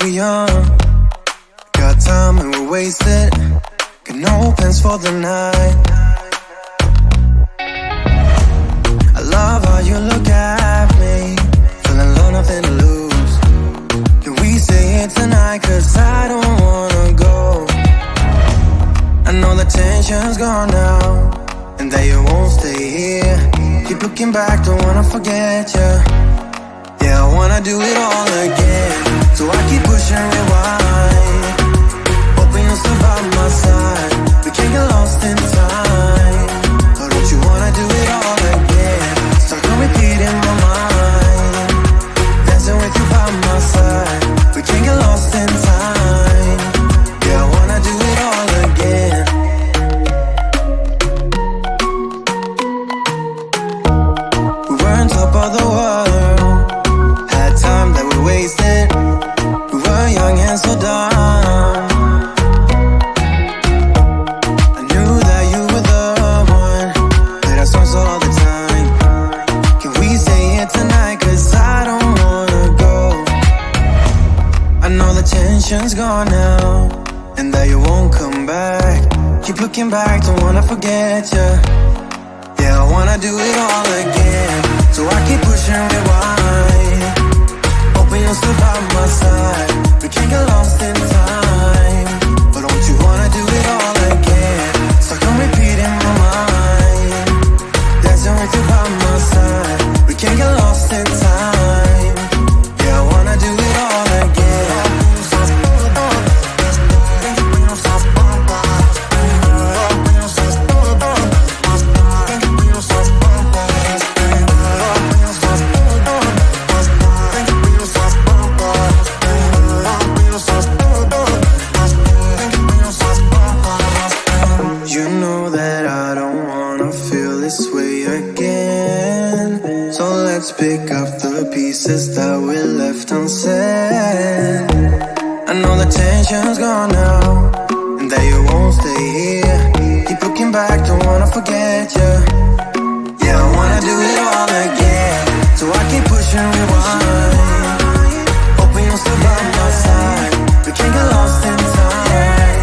we're young. Got time and we're wasted. Got no plans for the night. I love how you look at me, feeling low, nothing to lose. Can we stay here tonight? Cause I don't wanna go. I know the tension's gone now, and that you won't stay here. Keep looking back, don't wanna forget you. Yeah, I wanna do it all again. So I keep pushing rewind, hoping you'll still by my side. We can't get lost in time. Or don't you wanna do it all again? Stuck on repeat in my mind, dancing with you by my side. We can't get lost in time. Yeah, I wanna do it all again. We were on top of the world, had time that we wasted. We were young and so dumb. I knew that you were the one, played our songs all the time. Can we stay here tonight? Cause I don't wanna go. I know the tension's gone now, and that you won't come back. Keep looking back, don't wanna forget you. Yeah, I wanna do it all again. So I keep pushing rewind, hoping you'll still by my side. We can't get lost in time. But don't you wanna do it all again? Stuck on repeat in my mind, dancing with you by my side. We can't get lost in time. Yeah, I wanna do it all again. You know that I don't wanna feel this way again. So let's pick up the pieces that we left unsaid. I know the tension's gone now, and that you won't stay here. Keep looking back, don't wanna forget you. Yeah, I wanna do it all again. So I keep pushing rewind, hoping you'll still by my side. We can't get lost in time.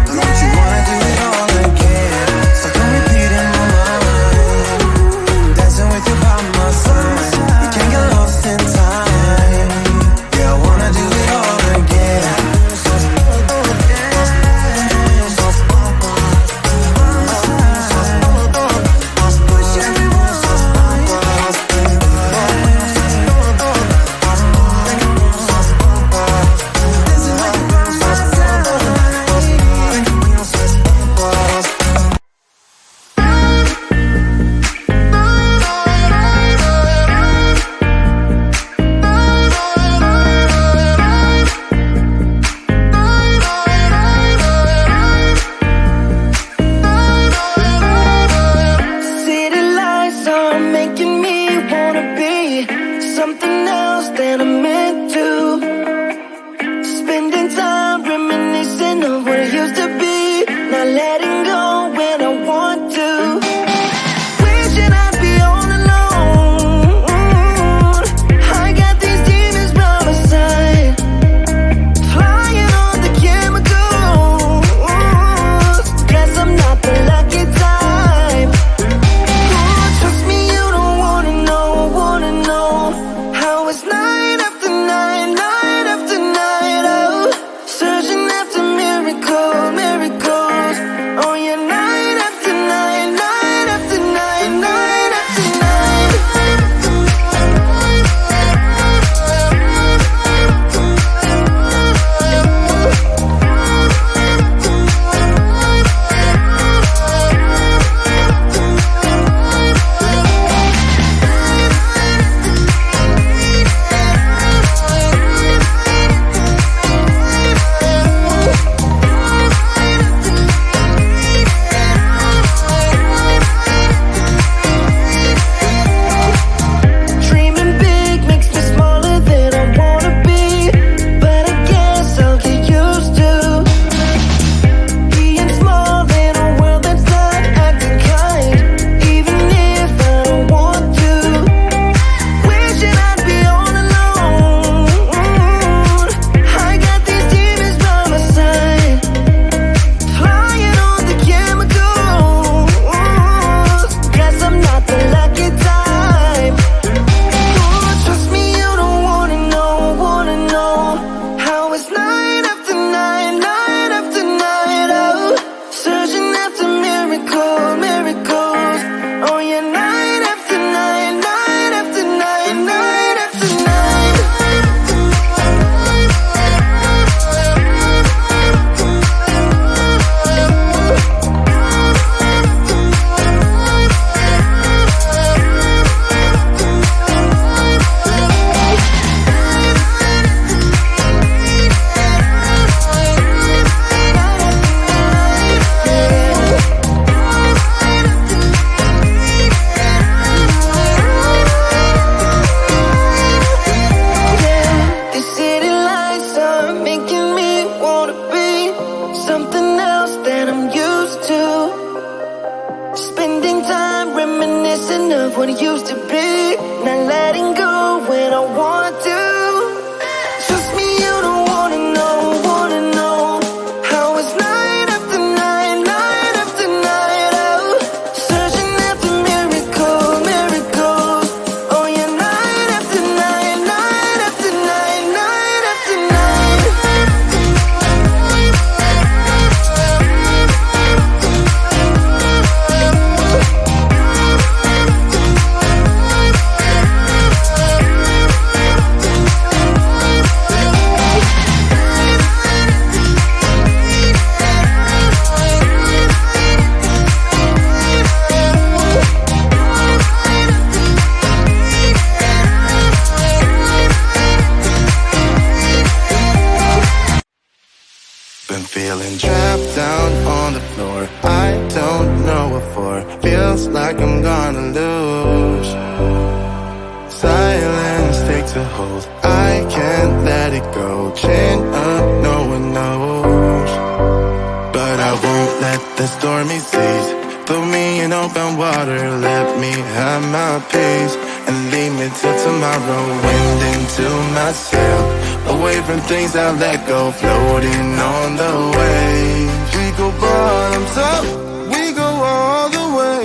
But don't you wanna do it all again? Stuck on repeat in my mind, dancing with you by my side. We can't get lost in time. miracle, miracles. Oh yeah, night after night, night after night, night after night. What it used to be, not letting go when I want to. Trust me, you don't wanna know how it's night after night, night after night. Oh, searching after miracles, miracles. Oh yeah, night after night, night after night, night after night. Been feeling trapped down on the floor. I don't know what for. Feels like I'm gonna lose. Silence takes a hold. I can't let it go. Chain up, no one knows. But I won't let the stormy seas throw me in open water. Let me have my peace and leave me till tomorrow. Wind into my sail, away from things I let go, floating on the waves. We go bottoms up, we go all the way.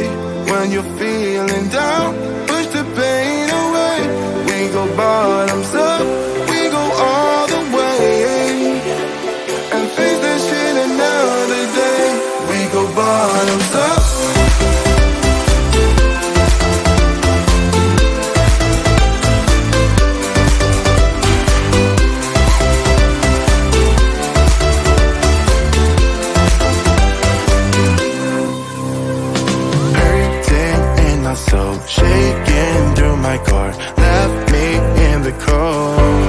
When you're feeling down, push the pain away. We go bottoms up, we go all the way, and face that shit another day. We go bottoms up. So shaking through my car, left me in the cold.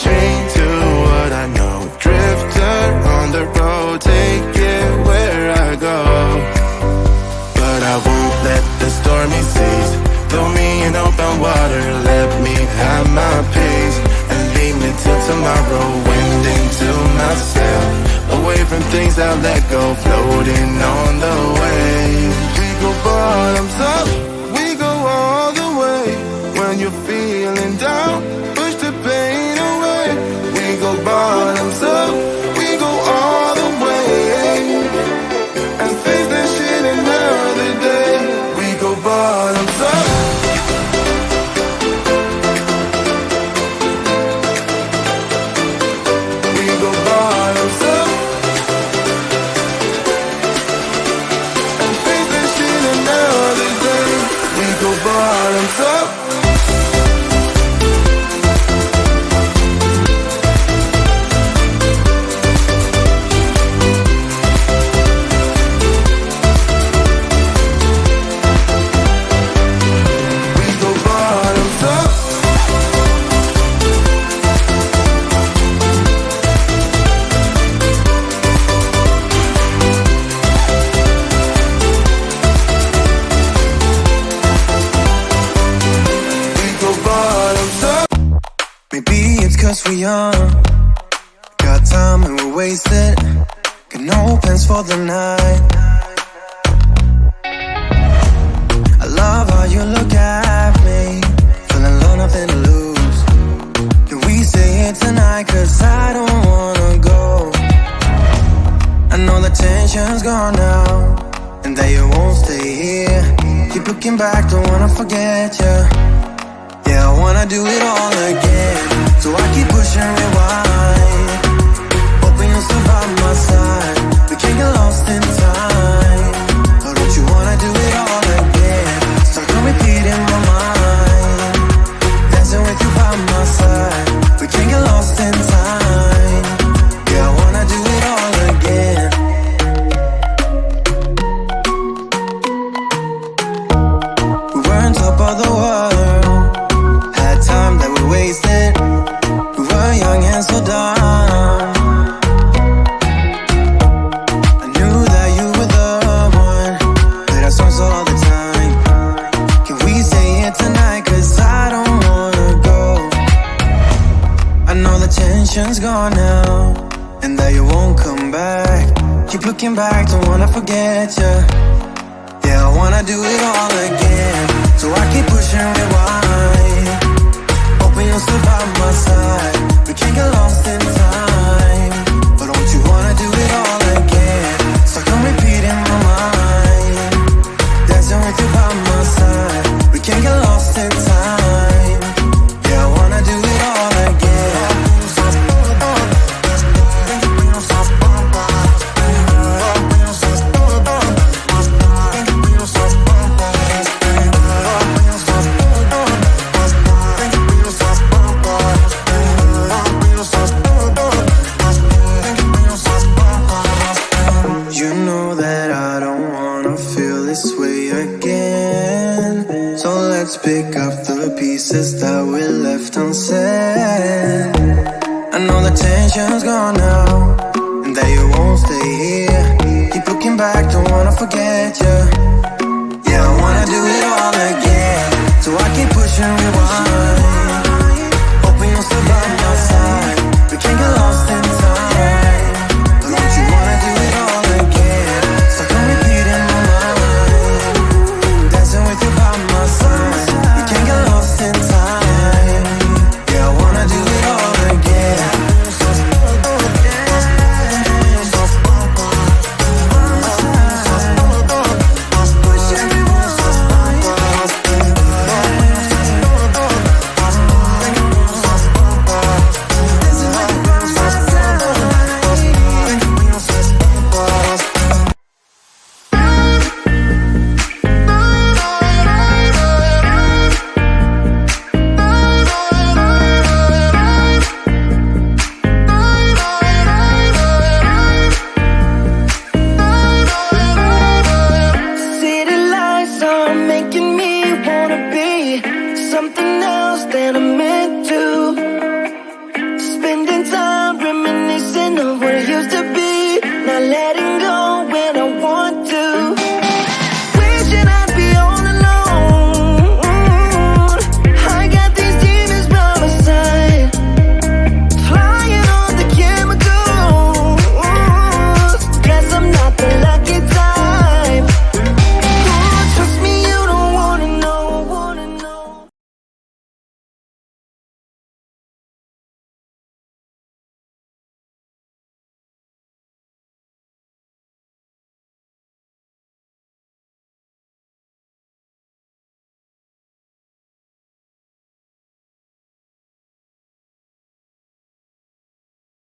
Chained to what I know, drifter on the road, take it where I go. But I won't let the stormy seas throw me in open water. Let me have my peace and leave me till tomorrow. Wind into my sail, away from things I let go, floating on the waves. We go bottoms up, we go all the way. When you're feeling down, push the pain away. We go bottoms up, we go all the way, and face that shit another day. We go bottoms up. We go bottoms up. Go bottoms up. We go bottoms up. Maybe it's 'cause we're young, got time and we're wasted, got no plans for the night. I love how you look at me, feeling low, nothing to lose. Can we stay here tonight? 'Cause I don't wanna go. I know the tension's gone now, and that you won't stay here. Keep looking back, don't wanna forget you. Yeah, I wanna do it all again, so I keep pushing rewind, hoping you'll still by my side. We can't get lost in time. looking back, don't wanna forget ya. Yeah, I wanna do it all again. So I keep pushing rewind, hoping you'll still by my side. We can't get lost in time, but don't you wanna do it all again? Stuck on repeat in my mind, dancing with you by my side. We can't get lost in time. Yeah, I wanna do it all again. You know that I don't wanna feel this way again. So let's pick up the pieces that we left unsaid. I know the tension's gone now, and that you won't stay here. Keep looking back, don't wanna forget ya. Yeah, I wanna do it all again. So I keep pushing rewind,